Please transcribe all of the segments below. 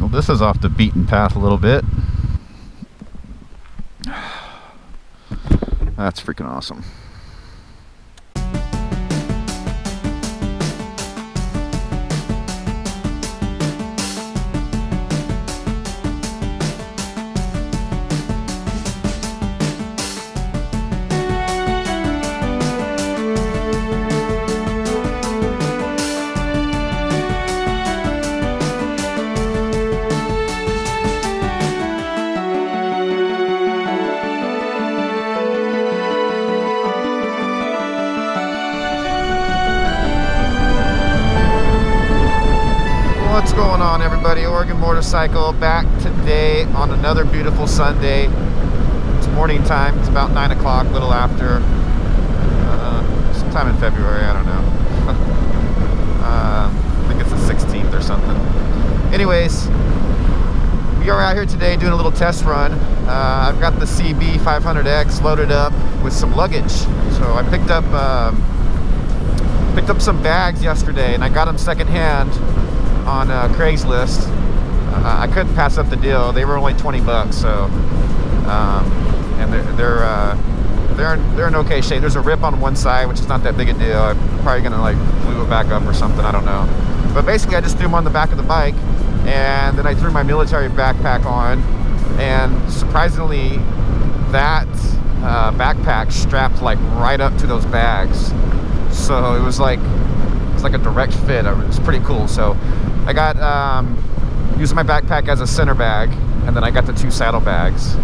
Well, this is off the beaten path a little bit. That's freaking awesome. What's going on, everybody? Oregon Motorcycle back today on another beautiful Sunday. It's morning time. It's about 9 o'clock, a little after. Sometime in February, I don't know. I think it's the 16th or something. Anyways, we are out here today doing a little test run. I've got the CB500X loaded up with some luggage. So I picked up some bags yesterday, and I got them secondhand on Craigslist. I couldn't pass up the deal. They were only 20 bucks, so and they're in okay shape. There's a rip on one side, which is not that big a deal. I'm probably gonna like glue it back up or something, I don't know. But basically I just threw them on the back of the bike, and then I threw my military backpack on, and surprisingly that backpack strapped like right up to those bags. So it was like a direct fit. It was pretty cool. So I got using my backpack as a center bag, and then I got the two saddle bags.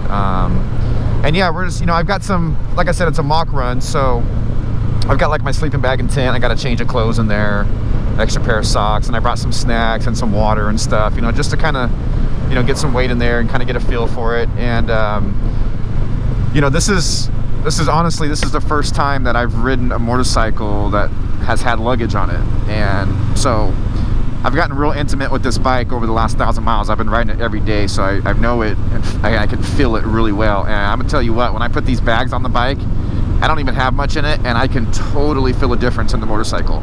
And yeah, we're just, you know, I've got some, like I said, it's a mock run, so I've got like my sleeping bag and tent. I got a change of clothes in there, an extra pair of socks, and I brought some snacks and some water and stuff, you know, just to kind of, you know, get some weight in there and kind of get a feel for it. And you know, this is honestly, this is the first time that I've ridden a motorcycle that has had luggage on it. And so I've gotten real intimate with this bike over the last 1,000 miles. I've been riding it every day, so I know it, and I can feel it really well. And I'm gonna tell you what, when I put these bags on the bike, I don't even have much in it, and I can totally feel a difference in the motorcycle.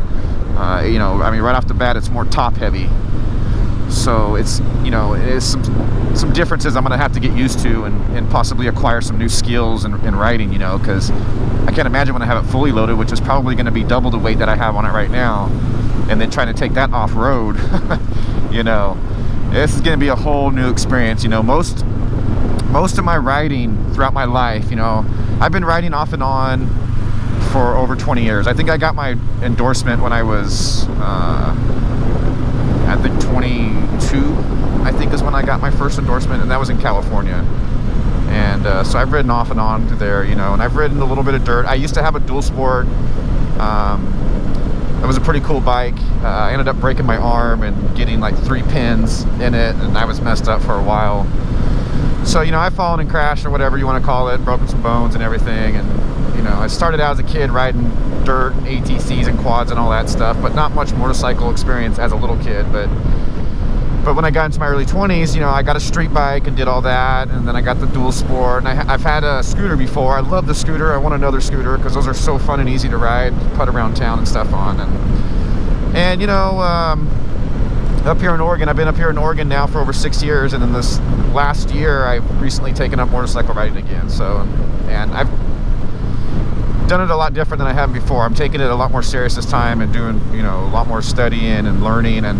You know, I mean, right off the bat, it's more top heavy. So it's, you know, it's some differences I'm gonna have to get used to, and possibly acquire some new skills in riding, you know, because I can't imagine when I have it fully loaded, which is probably gonna be double the weight that I have on it right now, and then trying to take that off-road. You know, this is gonna be a whole new experience. You know, most of my riding throughout my life, you know, I've been riding off and on for over 20 years. I think I got my endorsement when I was I think 22, I think, is when I got my first endorsement, and that was in California. And so I've ridden off and on through there, you know, and I've ridden a little bit of dirt. I used to have a dual sport. It was a pretty cool bike. I ended up breaking my arm and getting like 3 pins in it, and I was messed up for a while. So, you know, I've fallen and crashed, or whatever you want to call it, broken some bones and everything. And, you know, I started out as a kid riding dirt, ATCs and quads and all that stuff, but not much motorcycle experience as a little kid. But when I got into my early 20s, you know, I got a street bike and did all that, and then I got the dual sport, and I've had a scooter before. I love the scooter. I want another scooter because those are so fun and easy to ride, putt around town and stuff on. And you know, up here in Oregon, I've been up here in Oregon now for over 6 years, and in this last year, I've recently taken up motorcycle riding again. So, and I've done it a lot different than I have before. I'm taking it a lot more serious this time, and doing, you know, a lot more studying and learning, and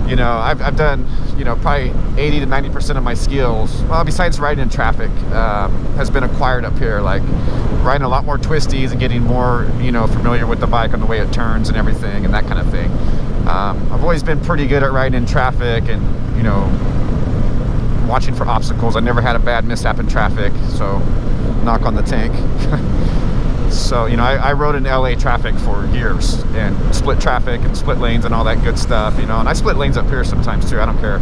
you know, I've done, you know, probably 80 to 90% of my skills, well, besides riding in traffic, has been acquired up here, like riding a lot more twisties and getting more, you know, familiar with the bike and the way it turns and everything and that kind of thing. I've always been pretty good at riding in traffic and, you know, watching for obstacles. I never had a bad mishap in traffic, so knock on the tank. So, you know, I rode in LA traffic for years, and split traffic and split lanes and all that good stuff, you know, and I split lanes up here sometimes too. I don't care.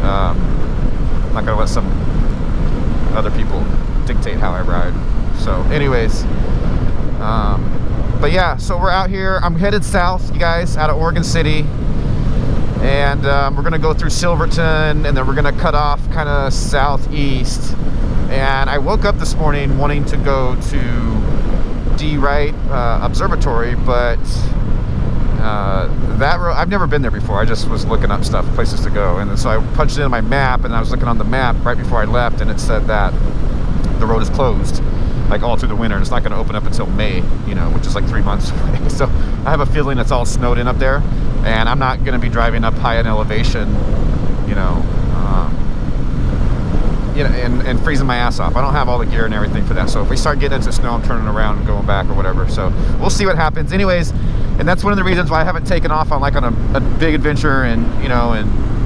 I'm not gonna let some other people dictate how I ride. So anyways, but yeah, so we're out here. I'm headed south, you guys, out of Oregon City, and we're gonna go through Silverton, and then we're gonna cut off kind of southeast. And I woke up this morning wanting to go to D. Wright Observatory, but that road, I've never been there before. I just was looking up stuff, places to go, and so I punched it in my map, and I was looking on the map right before I left, and it said that the road is closed like all through the winter, and it's not going to open up until May, you know, which is like 3 months away. So I have a feeling it's all snowed in up there, and I'm not going to be driving up high in elevation, you know, and freezing my ass off. I don't have all the gear and everything for that. So if we start getting into snow, I'm turning around and going back or whatever. So we'll see what happens. Anyways, and that's one of the reasons why I haven't taken off on like on a big adventure and, you know,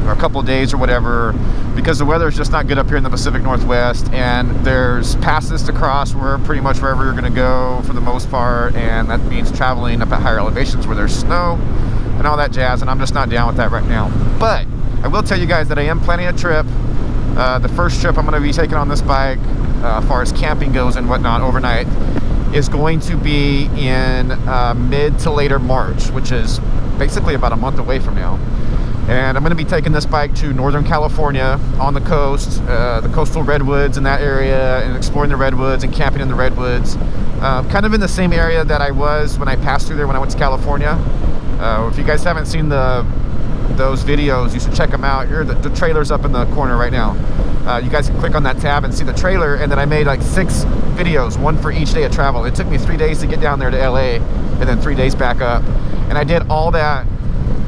or a couple of days or whatever, because the weather is just not good up here in the Pacific Northwest, and there's passes to cross where pretty much wherever you're going to go for the most part, and that means traveling up at higher elevations where there's snow and all that jazz, and I'm just not down with that right now. But I will tell you guys that I am planning a trip. The first trip I'm going to be taking on this bike, as far as camping goes and whatnot overnight, is going to be in mid to later March, which is basically about a month away from now. And I'm going to be taking this bike to Northern California on the coast, the coastal redwoods in that area, and exploring the redwoods and camping in the redwoods. Kind of in the same area that I was when I passed through there when I went to California. If you guys haven't seen those videos, you should check them out. Here, the trailer's up in the corner right now. You guys can click on that tab and see the trailer, and then I made like 6 videos, one for each day of travel. It took me 3 days to get down there to LA, and then 3 days back up. And I did all that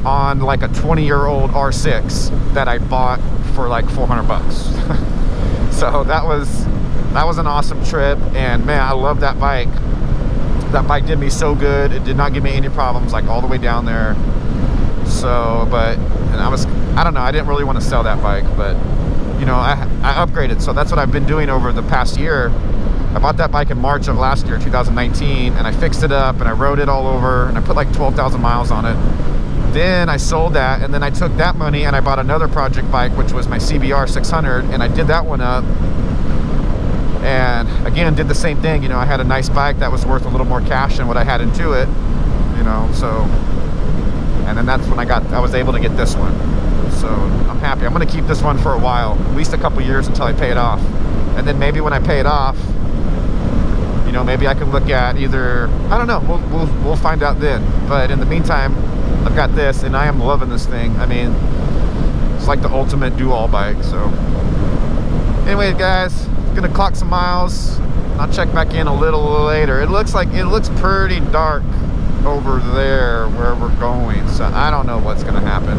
on like a 20-year-old R6 that I bought for like 400 bucks. So that was an awesome trip, and man, I love that bike. That bike did me so good. It did not give me any problems like all the way down there. So, and I don't know, I didn't really want to sell that bike, but you know, I upgraded. So that's what I've been doing over the past year. I bought that bike in March of last year, 2019, and I fixed it up and I rode it all over, and I put like 12,000 miles on it. Then I sold that, and then I took that money and I bought another project bike, which was my CBR500X, and I did that one up, and again did the same thing. You know, I had a nice bike that was worth a little more cash than what I had into it, you know. So, and then that's when I was able to get this one. So I'm happy. I'm going to keep this one for a while, at least a couple years until I pay it off, and then maybe when I pay it off, you know, maybe I can look at either, I don't know, we'll find out then. But in the meantime, I've got this, and I am loving this thing. I mean, it's like the ultimate do-all bike. So anyway, guys, gonna clock some miles. I'll check back in a little later. It looks pretty dark over there where we're going, so I don't know what's gonna happen.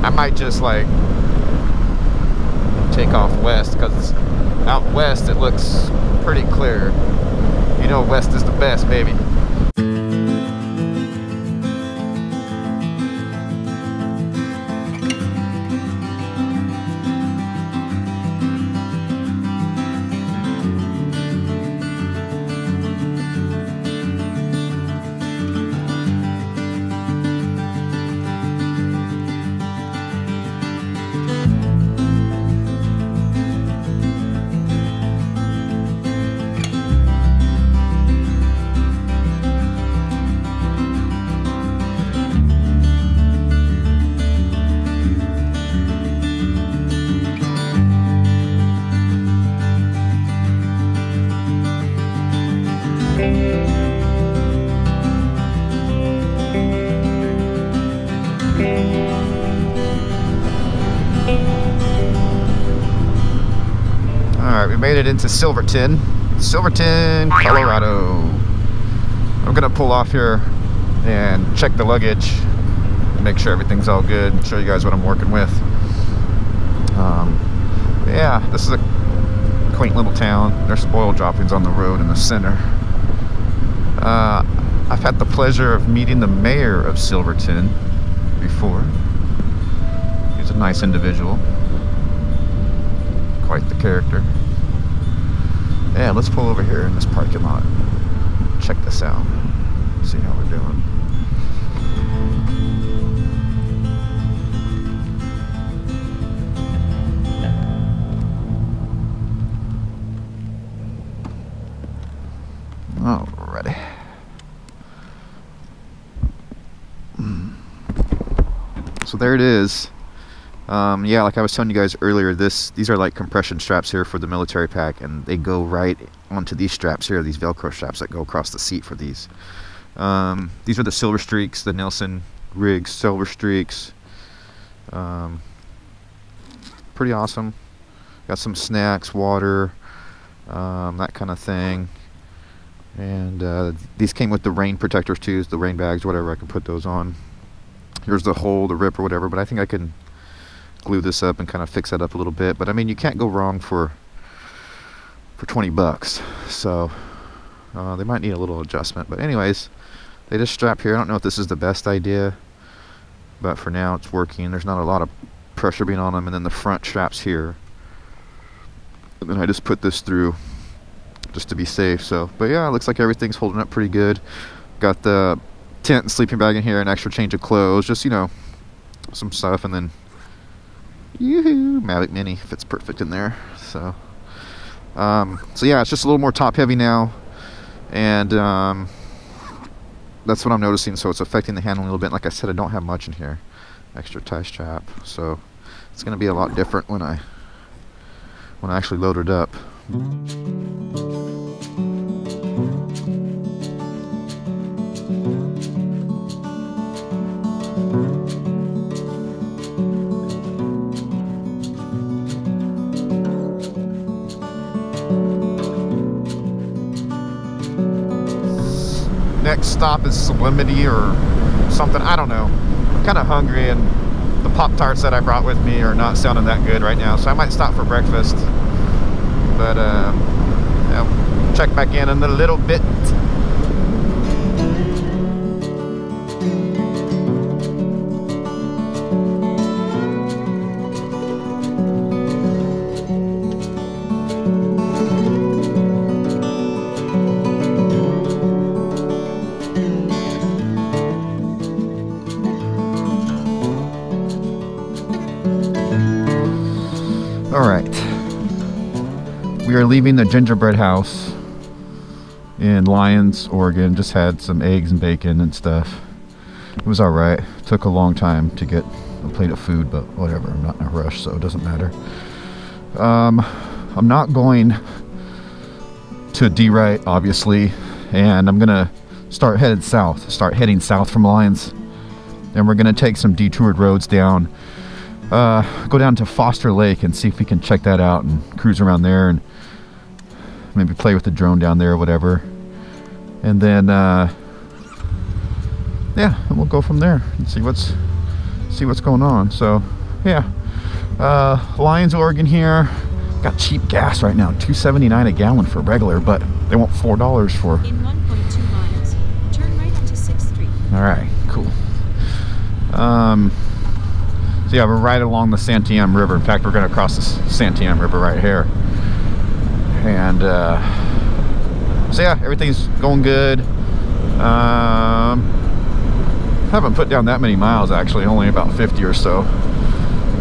I might just like take off west, because out west it looks pretty clear. You know, west is the best, baby. Alright, we made it into Silverton, Colorado. I'm gonna pull off here and check the luggage, make sure everything's all good, and show you guys what I'm working with. Yeah, this is a quaint little town. There's oil droppings on the road in the center. I've had the pleasure of meeting the mayor of Silverton before. He's a nice individual, quite the character. Yeah, let's pull over here in this parking lot, check this out, see how we're doing. Alrighty. So there it is. Yeah, like I was telling you guys earlier, these are like compression straps here for the military pack, and they go right onto these straps here, these Velcro straps that go across the seat for these. These are the Silver Streaks, the Nelson Riggs Silver Streaks. Pretty awesome. Got some snacks, water, that kind of thing. And these came with the rain protectors too, the rain bags, whatever. I can put those on. Here's the hole, the rip or whatever, but I think I can glue this up and kind of fix that up a little bit. But I mean, you can't go wrong for 20 bucks. So they might need a little adjustment. But anyways, they just strap here. I don't know if this is the best idea, but for now it's working. There's not a lot of pressure being on them. And then the front straps here. And then I just put this through just to be safe. So, but yeah, it looks like everything's holding up pretty good. Got the tent and sleeping bag in here, an extra change of clothes, just, you know, some stuff. And then yoo-hoo, Mavic Mini fits perfect in there. So so yeah, it's just a little more top heavy now, and that's what I'm noticing. So it's affecting the handling a little bit. Like I said, I don't have much in here, extra tie strap, so it's going to be a lot different when I actually load it up. Next stop is Sublimity or something, I don't know. I'm kind of hungry, and the Pop-Tarts that I brought with me are not sounding that good right now, so I might stop for breakfast. But yeah, check back in a little bit. We are leaving the gingerbread house in Lyons, Oregon. Just had some eggs and bacon and stuff. It was alright. Took a long time to get a plate of food, but whatever. I'm not in a rush, so it doesn't matter. I'm not going to D-Right, obviously, and I'm gonna start heading south from Lyons. And we're gonna take some detoured roads down. Go down to Foster Lake and see if we can check that out and cruise around there and maybe play with the drone down there or whatever. And then yeah, and we'll go from there and see what's going on. So yeah, Lyons, Oregon here. Got cheap gas right now, $2.79 a gallon for regular, but they want $4 for in 1.2 miles. Turn right onto 6th Street. All right, cool. So yeah, we're right along the Santiam River. In fact, we're going to cross the Santiam River right here. And so yeah, everything's going good. Haven't put down that many miles actually, only about 50 or so.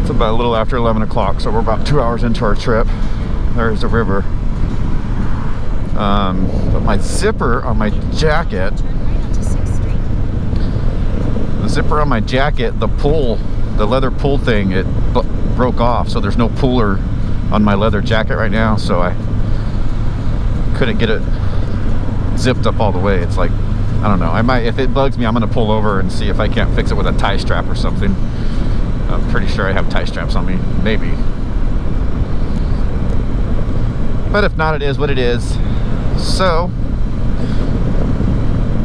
It's about a little after 11 o'clock, so we're about 2 hours into our trip. There's the river. But my zipper on my jacket, the leather pull thing, it broke off, so there's no puller on my leather jacket right now, so I couldn't get it zipped up all the way. It's like, I don't know, I might, if it bugs me, I'm gonna pull over and see if I can't fix it with a tie strap or something. I'm pretty sure I have tie straps on me, maybe. But if not, it is what it is. So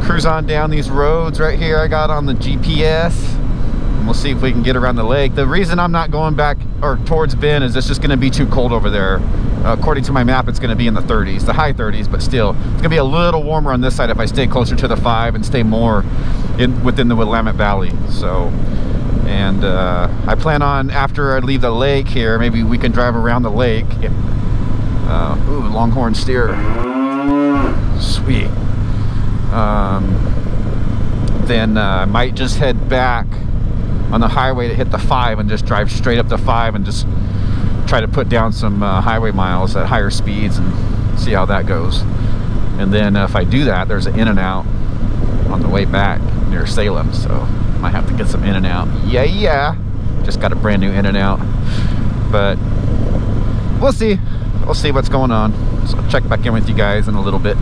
cruise on down these roads right here I got on the GPS. We'll see if we can get around the lake. The reason I'm not going back or towards Bend is it's just going to be too cold over there. According to my map, it's going to be in the 30s, the high 30s, but still, it's going to be a little warmer on this side if I stay closer to the 5 and stay more within the Willamette Valley. So, and I plan on, after I leave the lake here, maybe we can drive around the lake. Ooh, longhorn steer. Sweet. Then I might just head back on the highway to hit the 5 and just drive straight up the 5 and just try to put down some highway miles at higher speeds and see how that goes. And then if I do that, there's an In-N-Out on the way back near Salem, so might have to get some In-N-Out. Yeah, just got a brand new In-N-Out, but we'll see what's going on. So I'll check back in with you guys in a little bit.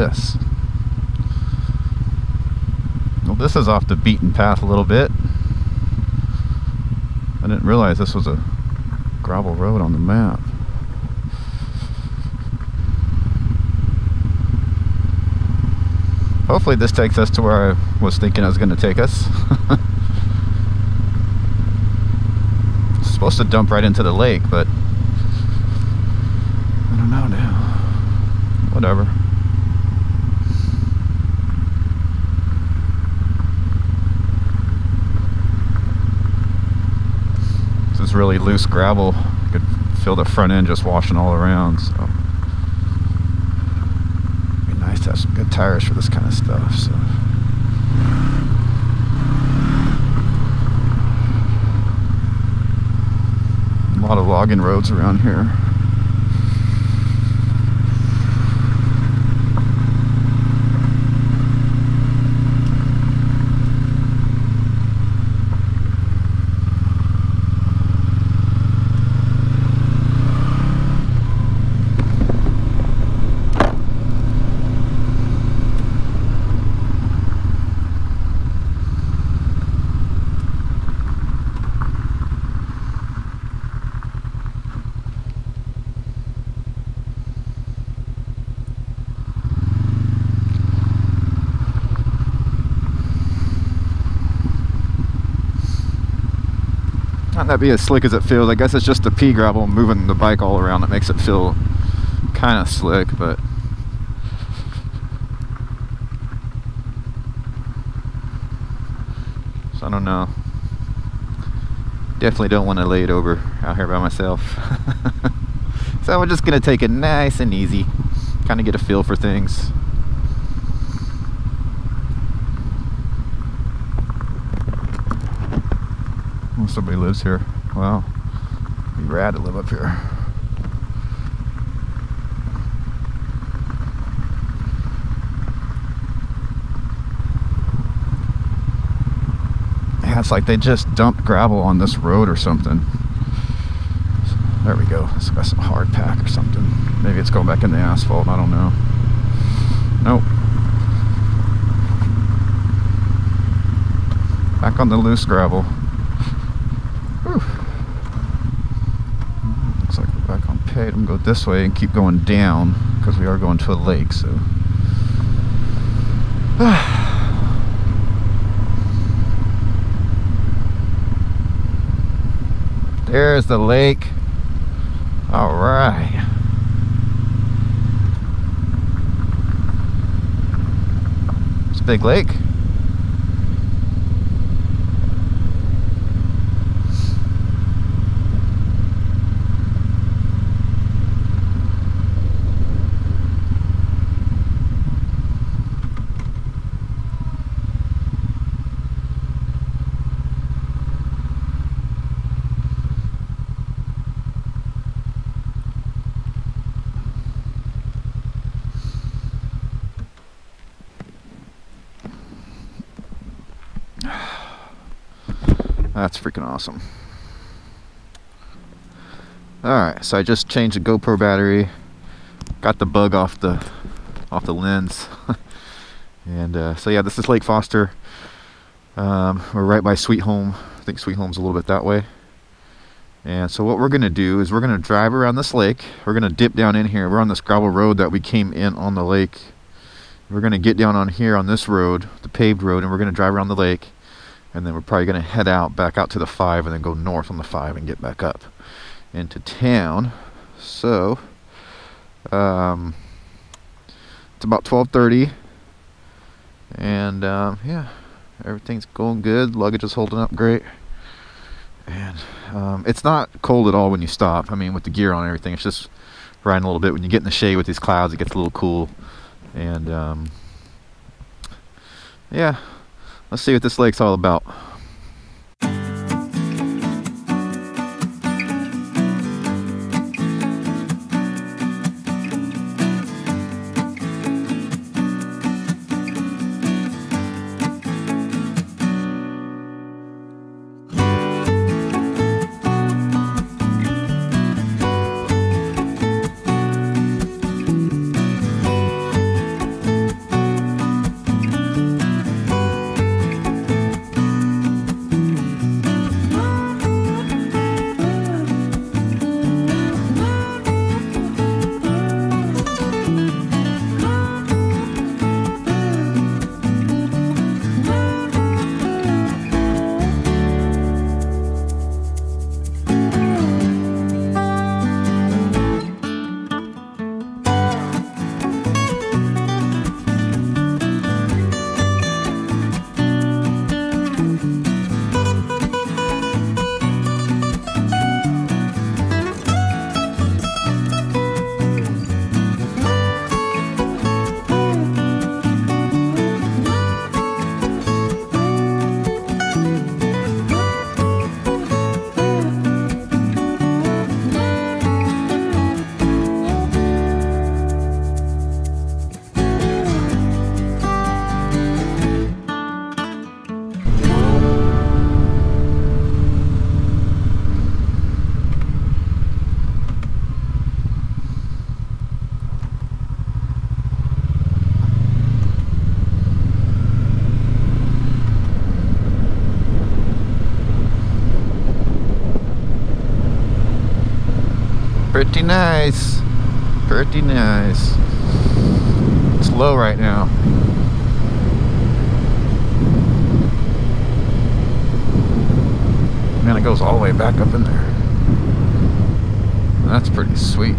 this? Well, this is off the beaten path a little bit. I didn't realize this was a gravel road on the map. Hopefully this takes us to where I was thinking it was going to take us. It's supposed to dump right into the lake, but I don't know now. Whatever. This is really loose gravel. You could feel the front end just washing all around, so it'd be nice to have some good tires for this kind of stuff. So a lot of logging roads around here. Might not be as slick as it feels. I guess it's just the pea gravel moving the bike all around that makes it feel kind of slick, but so I don't know. Definitely don't want to lay it over out here by myself. So we're just gonna take it nice and easy, kind of get a feel for things. Oh, somebody lives here. Wow, it'd be rad to live up here. Yeah, it's like they just dumped gravel on this road or something. There we go. It's got some hard pack or something. Maybe it's going back in the asphalt. I don't know. Nope. Back on the loose gravel. Whew. Looks like we're back on paved. I'm gonna go this way and keep going down because we are going to a lake. So. There's the lake. All right. It's a big lake. That's freaking awesome. Alright, so I just changed the GoPro battery, got the bug off the lens. And so yeah, this is Lake Foster. We're right by Sweet Home. I think Sweet Home's a little bit that way. And so what we're gonna do is we're gonna drive around this lake. We're gonna dip down in here. We're on this gravel road that we came in on the lake. We're gonna get down on here on this road, the paved road, and we're gonna drive around the lake. And then we're probably going to head out back out to the 5 and then go north on the 5 and get back up into town. So it's about 12:30, and yeah, everything's going good. Luggage is holding up great, and it's not cold at all when you stop. I mean, with the gear on and everything, it's just riding a little bit. When you get in the shade with these clouds, it gets a little cool. And yeah, let's see what this lake's all about. Pretty nice. Pretty nice. It's low right now. Man, it goes all the way back up in there. That's pretty sweet.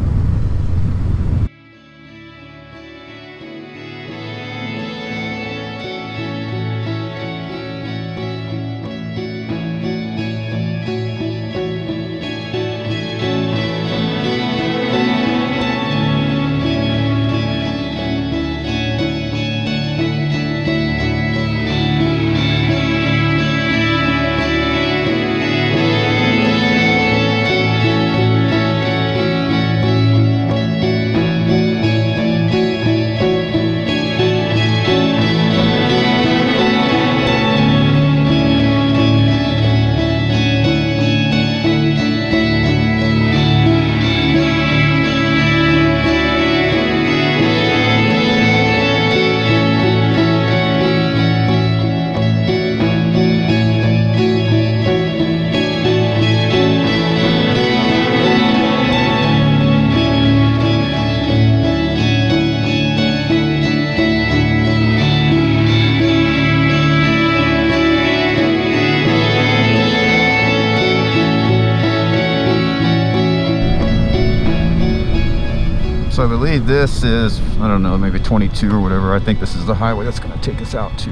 So I believe this is, I don't know, maybe 22 or whatever. I think this is the highway that's going to take us out to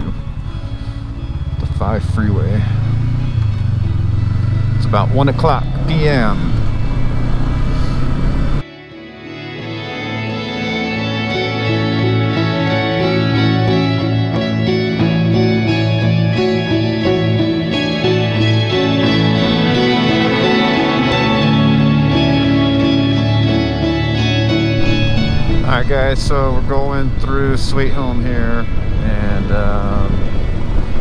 the 5 freeway. It's about 1 o'clock p.m. Alright guys, so we're going through Sweet Home here, and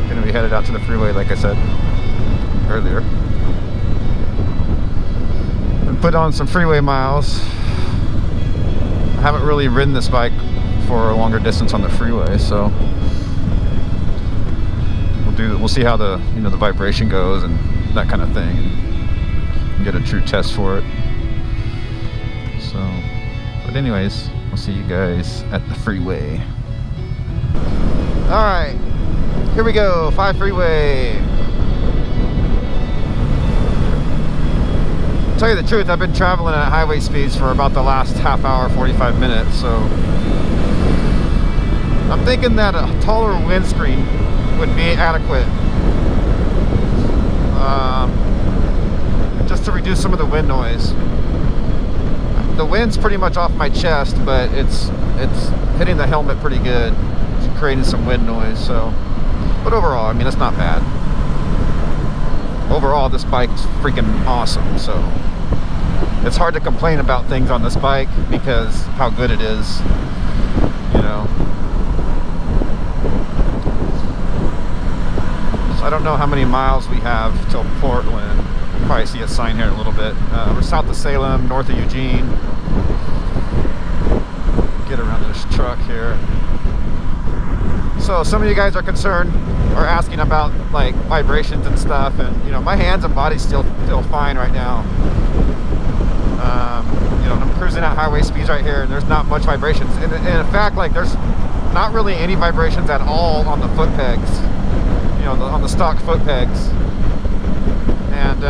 gonna be headed out to the freeway like I said earlier. And put on some freeway miles. I haven't really ridden this bike for a longer distance on the freeway, so we'll see how the the vibration goes and that kind of thing, and get a true test for it. So, but anyways, I'll see you guys at the freeway. Alright, here we go, 5 freeway. To tell you the truth, I've been traveling at highway speeds for about the last half hour, 45 minutes, so I'm thinking that a taller windscreen would be adequate. Just to reduce some of the wind noise. The wind's pretty much off my chest, but it's hitting the helmet pretty good. It's creating some wind noise, so. But overall, I mean, it's not bad. Overall, this bike is freaking awesome, so. It's hard to complain about things on this bike because how good it is, you know. So I don't know how many miles we have till Portland. Probably see a sign here in a little bit. We're south of Salem, north of Eugene. Get around this truck here. So some of you guys are concerned or asking about like vibrations and stuff, and my hands and body still feel fine right now. I'm cruising at highway speeds right here, and there's not much vibrations. And in fact, like there's not really any vibrations at all on the foot pegs. On the stock foot pegs. And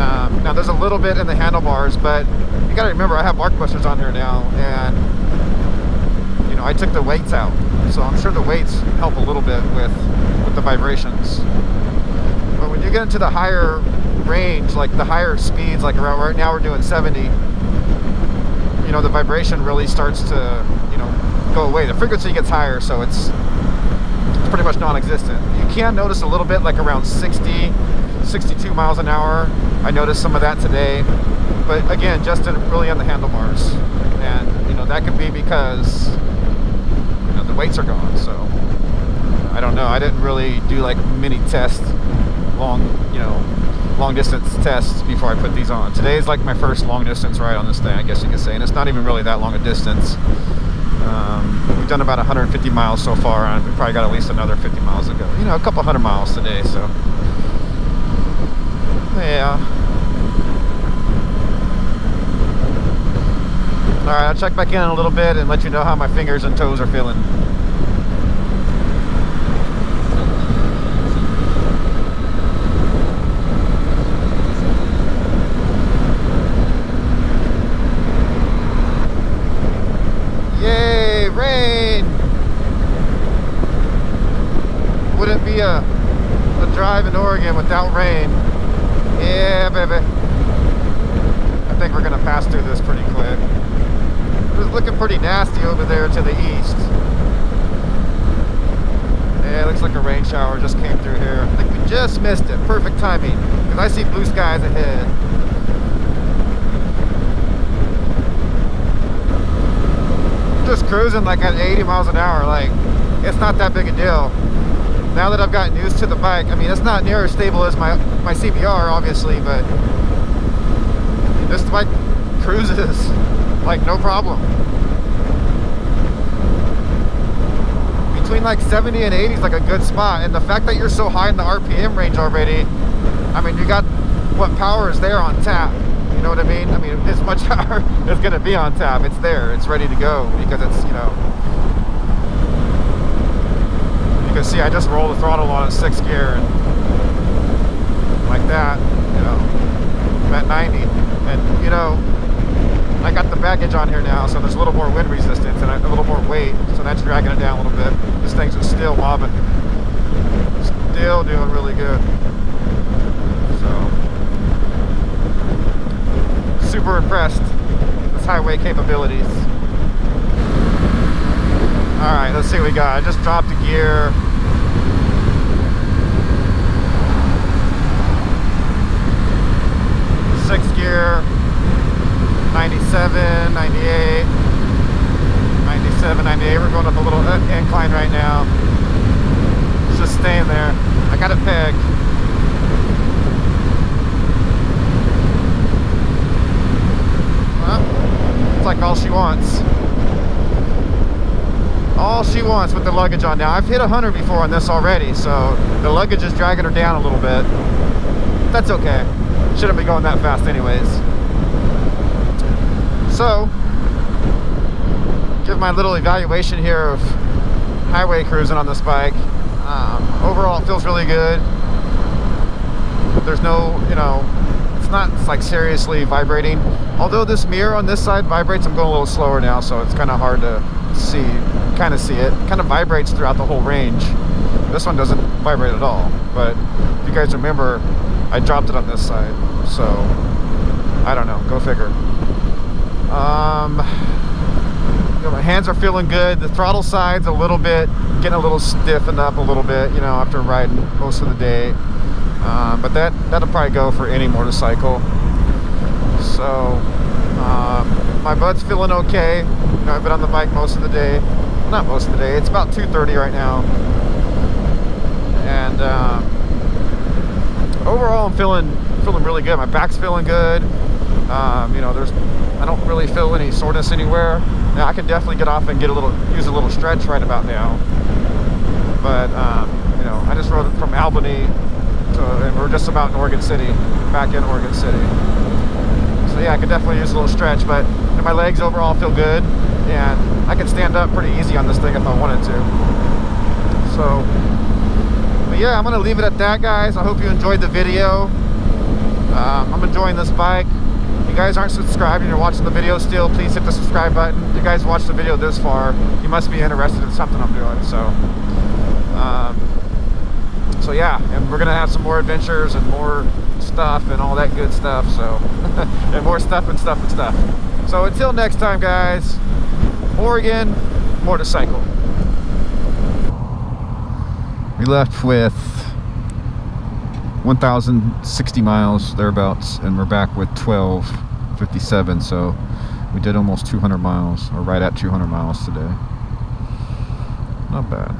now there's a little bit in the handlebars, but you gotta remember I have arc busters on here now, and I took the weights out, so I'm sure the weights help a little bit with the vibrations. But when you get into the higher range, like the higher speeds, like around right now we're doing 70, the vibration really starts to go away. The frequency gets higher, so it's pretty much non-existent. You can notice a little bit like around 60, 62 miles an hour. I noticed some of that today, but again, just really on the handlebars, and that could be because the weights are gone. So I don't know. I didn't really do like mini tests, long distance tests before I put these on. Today's like my first long distance ride on this thing, I guess you could say, and it's not even really that long a distance. We've done about 150 miles so far, and we probably got at least another 50 miles to go. A couple hundred miles today, so yeah. Alright, I'll check back in a little bit and let you know how my fingers and toes are feeling. Yay, rain! Wouldn't be a drive in Oregon without rain. Yeah, baby. I think we're gonna pass through this pretty quick. It was looking pretty nasty over there to the east. Yeah, it looks like a rain shower just came through here. I think we just missed it. Perfect timing, because I see blue skies ahead. Just cruising like at 80 miles an hour. Like, it's not that big a deal. Now that I've gotten used to the bike, I mean, it's not near as stable as my CBR, obviously, but this bike cruises like no problem. Between like 70 and 80 is like a good spot, and the fact that you're so high in the RPM range already, I mean, you got what power is there on tap. You know what I mean? I mean, as much power is going to be on tap. It's there. It's ready to go because it's, you know. You can see I just roll the throttle on at 6th gear and like that, you know, I'm at 90. And, you know, I got the baggage on here now, so there's a little more wind resistance and a little more weight, so that's dragging it down a little bit. This thing's just still wobbling. Still doing really good. So, super impressed with this highway capabilities. Alright, let's see what we got. I just dropped a gear. Sixth gear. 97, 98, 97, 98. We're going up a little incline right now. It's just staying there. I got it pegged. Well, it's like all she wants. All she wants with the luggage on now. I've hit 100 before on this already, so the luggage is dragging her down a little bit. That's okay. Shouldn't be going that fast anyways. So, give my little evaluation here of highway cruising on this bike. Overall, it feels really good. There's no, you know, it's like seriously vibrating. Although this mirror on this side vibrates, I'm going a little slower now, so it's kind of hard to see, kind of see it. It kind of vibrates throughout the whole range. This one doesn't vibrate at all, but if you guys remember, I dropped it on this side, so I don't know, go figure. You know, my hands are feeling good. The throttle side's a little bit, getting a little stiffened up a little bit, you know, after riding most of the day. But that'll probably go for any motorcycle. So, my butt's feeling okay. You know, I've been on the bike most of the day. Well, not most of the day. It's about 2:30 right now. And overall, I'm feeling really good. My back's feeling good. You know, I don't really feel any soreness anywhere. Now I can definitely get off and use a little stretch right about now. But you know, I just rode from Albany and we're just about in Oregon City, back in Oregon City. So yeah, I could definitely use a little stretch, but my legs overall feel good, and I can stand up pretty easy on this thing if I wanted to. So, but yeah, I'm gonna leave it at that, guys. I hope you enjoyed the video. I'm enjoying this bike. If you guys aren't subscribed and you're watching the video still, please hit the subscribe button. If you guys watched the video this far, you must be interested in something I'm doing. So yeah, and we're gonna have some more adventures and more stuff and all that good stuff. So and more stuff and stuff and stuff. So until next time, guys, Oregon motorcycle. We left with 1,060 miles thereabouts, and we're back with 1257, so we did almost 200 miles, or right at 200 miles today. Not bad.